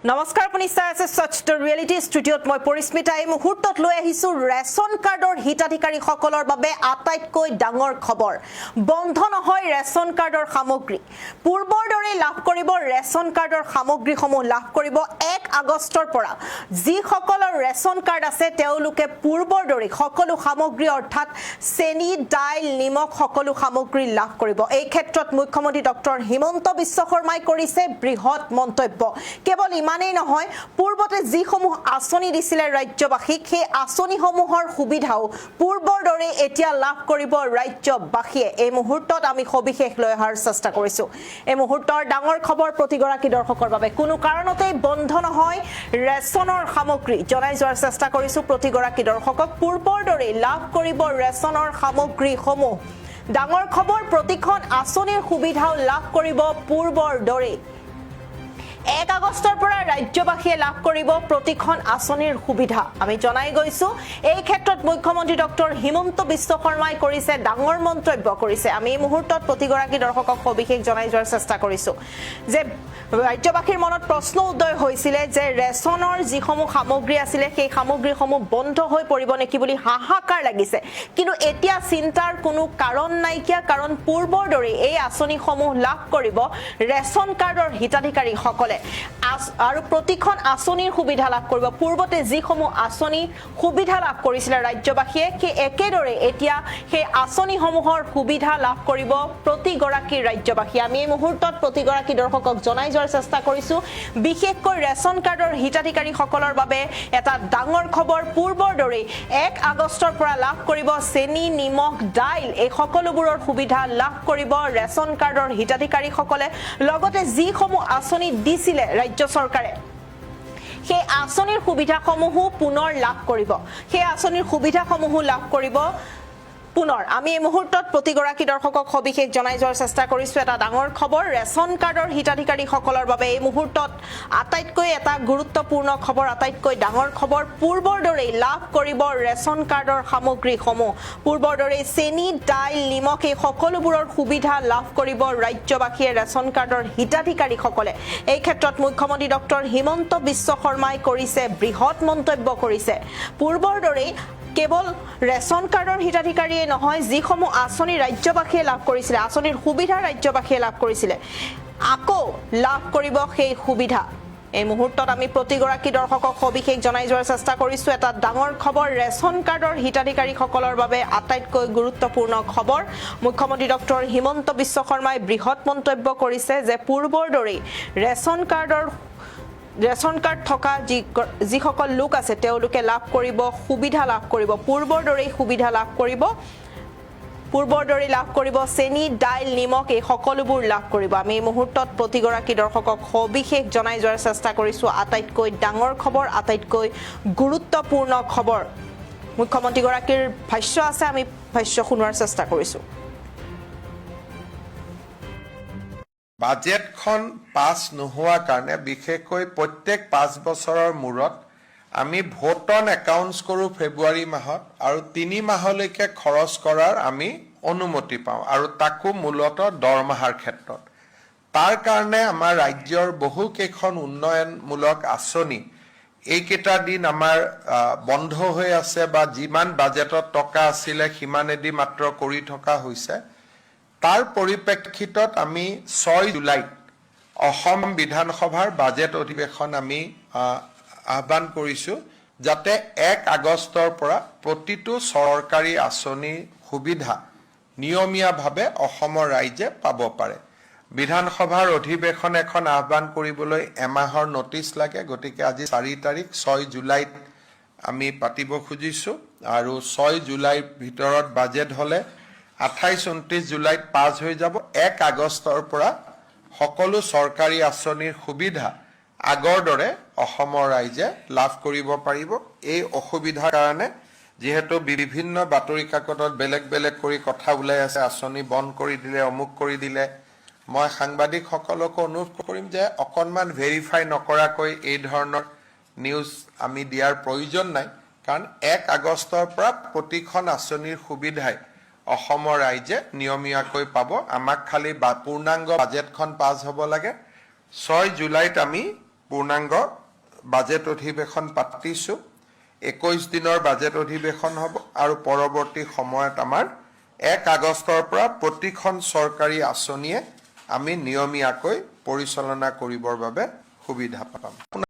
নমস্কাৰ আপুনি চাই আছে সচ দ্য ৰিয়েলিটি ষ্টুডিঅ'ত মই পৰিস্মিতা এই মুহূৰ্তত লৈ আহিছো ৰেচন কাৰ্ডৰ হিতাধিকাৰীসকলৰ বাবে আটাইতকৈ ডাঙৰ খবৰ বন্ধ নহয় ৰেচন কাৰ্ডৰ সামগ্ৰী পূৰ্বৰ দৰে লাভ কৰিব ৰেচন কাৰ্ডৰ সামগ্ৰীসমূহ লাভ কৰিব 1 আগষ্টৰ পৰা যিসকলৰ ৰেচন কাৰ্ড আছে তেওঁলোকে পূৰ্বৰ দৰে সকলো সামগ্ৰী অৰ্থাৎ চেনি ডাইল নিমখ সকলো সামগ্ৰী লাভ কৰিব এই ক্ষেত্ৰত মুখ্যমন্ত্ৰী ডক্টৰ হিমন্ত বিশ্ব শৰ্মাই কৰিছে বৃহৎ মন্তব্য কেৱল ইমানেই নহয় পূৰ্বতে যিসমূহ আঁচনি দিছিলে ৰাজ্যবাসীক সেই আঁচনিসমূহৰ সুবিধাও পূৰ্বৰ দৰে এতিয়া লাভ কৰিব ৰাজ্যবাসীয়ে এই মুহূৰ্তত আমি সবিশেষ লৈ অহাৰ চেষ্টা কৰিছো এই মুহূৰ্তৰ ডাঙৰ খবৰ প্ৰতিগৰাকী দৰ্শকৰ বাবে কোনো কাৰণতে বন্ধ নহয় ৰেচনৰ সামগ্ৰী জনাই যোৱাৰ চেষ্টা কৰিছো প্ৰতিগৰাকী দৰ্শকক পূৰ্বৰ দৰে লাভ কৰিব ৰেচনৰ সামগ্ৰীসমূহ ডাঙৰ খবৰ প্ৰতিখন আঁচনিৰ সুবিধাও লাভ কৰিব পূৰ্বৰ দৰে 1 আগষ্টৰ পৰা ৰাজ্যবাসীয়ে লাভ কৰিব প্ৰতিখন আঁচনিৰ সুবিধা আমি জনাই গৈছো এই ক্ষেত্ৰত মুখ্যমন্ত্ৰী ডক্টৰ হিমন্ত বিশ্ব শৰ্মাই কৰিছে ডাঙৰ মন্তব্য কৰিছে আমি এই মুহূৰ্তত প্ৰতিগৰাকী দৰ্শকক সবিশেষ জনাই যোৱাৰ চেষ্টা কৰিছো যে ৰাজ্যবাসীৰ মনত প্ৰশ্ন উদয় হৈছিলে যে ৰেচনৰ যিসমূহ সামগ্ৰী আছিল সেই সামগ্ৰীসমূহ বন্ধ হৈ পৰিব নেকি বুলি হাহাকাৰ লাগিছে কিন্তু এতিয়া চিন্তাৰ কোনো কাৰণ নাইকিয়া কাৰণ পূৰ্বৰ দৰে এই আঁচনিসমূহ লাভ কৰিব ৰেচন কাৰ্ডৰ হিতাধিকাৰীসকলে আৰু প্ৰতিখন আঁচনিৰ সুবিধা লাভ কৰিব পূৰ্বতে যিসমূহ আঁচনি সুবিধা লাভ কৰিছিল ৰাজ্যবাসীয়ে কি একেদৰে এতিয়া সেই আঁচনিসমূহৰ সুবিধা লাভ কৰিব প্ৰতিগৰাকী ৰাজ্যবাসী আমি এই মুহূৰ্তত প্ৰতিগৰাকী দৰ্শকক জনাই যোৱাৰ চেষ্টা কৰিছো বিশেষকৈ ৰেচন কাৰ্ডৰ হিতাধিকাৰীসকলৰ বাবে এটা ডাঙৰ খবৰ পূৰ্বৰ দৰে 1 আগষ্টৰ পৰা লাভ কৰিব চেনি নিমখ ডাইল এই সকলোবোৰৰ সুবিধা লাভ কৰিব ৰেচন কাৰ্ডৰ হিতাধিকাৰীসকলে লগতে যিসমূহ আঁচনি দিছিল ৰাজ্য চৰকাৰে সেই আঁচনিৰ সুবিধাসমূহ পুনৰ লাভ কৰিব সেই আঁচনিৰ সুবিধাসমূহ লাভ কৰিব পুনৰ আমি এই মুহূৰ্তত প্ৰতিগৰাকী দৰ্শকক সবিশেষ জনাই যোৱাৰ চেষ্টা কৰিছো এটা ডাঙৰ খবৰ ৰেচন কাৰ্ডৰ হিতাধিকাৰীসকলৰ বাবে এই মুহূৰ্তত আটাইতকৈ এটা গুৰুত্বপূৰ্ণ খবৰ আটাইতকৈ ডাঙৰ খবৰ পূৰ্বৰ দৰে লাভ কৰিব ৰেচন কাৰ্ডৰ সামগ্ৰীসমূহ পূৰ্বৰ দৰে চেনি ডাইল নিমখ এই সকলোবোৰৰ সুবিধা লাভ কৰিব ৰাজ্যবাসীয়ে ৰেচন কাৰ্ডৰ হিতাধিকাৰীসকলে এই ক্ষেত্ৰত মুখ্যমন্ত্ৰী ডক্টৰ হিমন্ত বিশ্ব শৰ্মাই কৰিছে বৃহৎ মন্তব্য কৰিছে পূৰ্বৰ দৰে কেৱল ৰেচন কাৰ্ডৰ হিতাধিকাৰীয়ে নহয় যিসমূহ আঁচনি ৰাজ্যবাসীয়ে লাভ কৰিছিল আঁচনিৰ সুবিধা ৰাজ্যবাসীয়ে লাভ কৰিছিল আকৌ লাভ কৰিব সেই সুবিধা এই মুহূৰ্তত আমি প্ৰতিগৰাকী দৰ্শকক সবিশেষ জনাই যোৱাৰ চেষ্টা কৰিছো এটা ডাঙৰ খবৰ ৰেচন কাৰ্ডৰ হিতাধিকাৰীসকলৰ বাবে আটাইতকৈ গুৰুত্বপূৰ্ণ খবৰ মুখ্যমন্ত্ৰী ডক্টৰ হিমন্ত বিশ্ব শৰ্মাই বৃহৎ মন্তব্য কৰিছে যে পূৰ্বৰ দৰে ৰেচন কাৰ্ড থকা যিসকল লোক আছে তেওঁলোকে লাভ কৰিব সুবিধা লাভ কৰিব পূৰ্বৰ দৰে সুবিধা লাভ কৰিব পূৰ্বৰ দৰে লাভ কৰিব চেনি ডাইল নিমখ এই সকলোবোৰ লাভ কৰিব আমি এই মুহূৰ্তত প্ৰতিগৰাকী দৰ্শকক সবিশেষ জনাই যোৱাৰ চেষ্টা কৰিছো আটাইতকৈ ডাঙৰ খবৰ আটাইতকৈ গুৰুত্বপূৰ্ণ খবৰ মুখ্যমন্ত্ৰীগৰাকীৰ ভাষ্য আছে আমি ভাষ্য শুনোৱাৰ চেষ্টা কৰিছো বাজেটখন পাছ নোহোৱা কাৰণে বিশেষকৈ প্ৰত্যেক 5 বছৰৰ মূৰত আমি ভোট অন একাউণ্টছ কৰোঁ ফেব্ৰুৱাৰী মাহত আৰু 3 মাহলৈকে খৰচ কৰাৰ আমি অনুমতি পাওঁ আৰু তাকো মূলতঃ দৰমহাৰ ক্ষেত্ৰত তাৰ কাৰণে আমাৰ ৰাজ্যৰ বহু কেইখন উন্নয়নমূলক আঁচনি এইকেইটা দিন আমাৰ বন্ধ হৈ আছে বা যিমান বাজেটত টকা আছিলে সিমানেদি মাত্ৰ কৰি থকা হৈছে তাৰ পৰিপ্ৰেক্ষিতত আমি 6 জুলাইত অসম বিধানসভাৰ বাজেট অধিৱেশন আমি আহ্বান কৰিছো যাতে 1 আগষ্টৰ পৰা প্ৰতিটো চৰকাৰী আঁচনি সুবিধা নিয়মীয়াভাৱে অসমৰ ৰাইজে পাব পাৰে বিধানসভাৰ অধিৱেশন এখন আহ্বান কৰিবলৈ এমাহৰ নটিচ লাগে গতিকে আজি 4 তাৰিখ 6 জুলাইত আমি পাতিব খুজিছো আৰু 6 জুলাইৰ ভিতৰত বাজেট হলে 28-29 জুলাইত পাছ হৈ যাব 1 আগষ্টৰ পৰা সকলো চৰকাৰী আঁচনিৰ সুবিধা আগৰ দৰে অসমৰ ৰাইজে লাভ কৰিব পাৰিব এই অসুবিধাৰ কাৰণে যেহেতু বিভিন্ন বাতৰি কাকতত বেলেগ বেলেগ কৰি কথা ওলাই আছে আঁচনি বন্ধ কৰি দিলে অমুক কৰি দিলে মই সাংবাদিকসকলক অনুৰোধ কৰিম যে অকনমান ভেৰিফাই নকৰাকৈ এই ধৰণৰ নিউজ আমি দিয়াৰ প্ৰয়োজন নাই কাৰণ 1 আগষ্টৰ পৰা প্ৰতিখন আঁচনিৰ সুবিধাই অসমৰ ৰাইজে নিয়মীয়াকৈ পাব আমাক খালি পূৰ্ণাংগ বাজেটখন পাছ হ'ব লাগে 6 জুলাইত আমি পূৰ্ণাংগ বাজেট অধিৱেশন পাতিছোঁ 21 দিনৰ বাজেট অধিৱেশন হ'ব আৰু পৰৱৰ্তী সময়ত আমাৰ 1 আগষ্টৰ পৰা প্ৰতিখন চৰকাৰী আঁচনিয়ে আমি নিয়মীয়াকৈ পৰিচালনা কৰিবৰ বাবে সুবিধা পাম।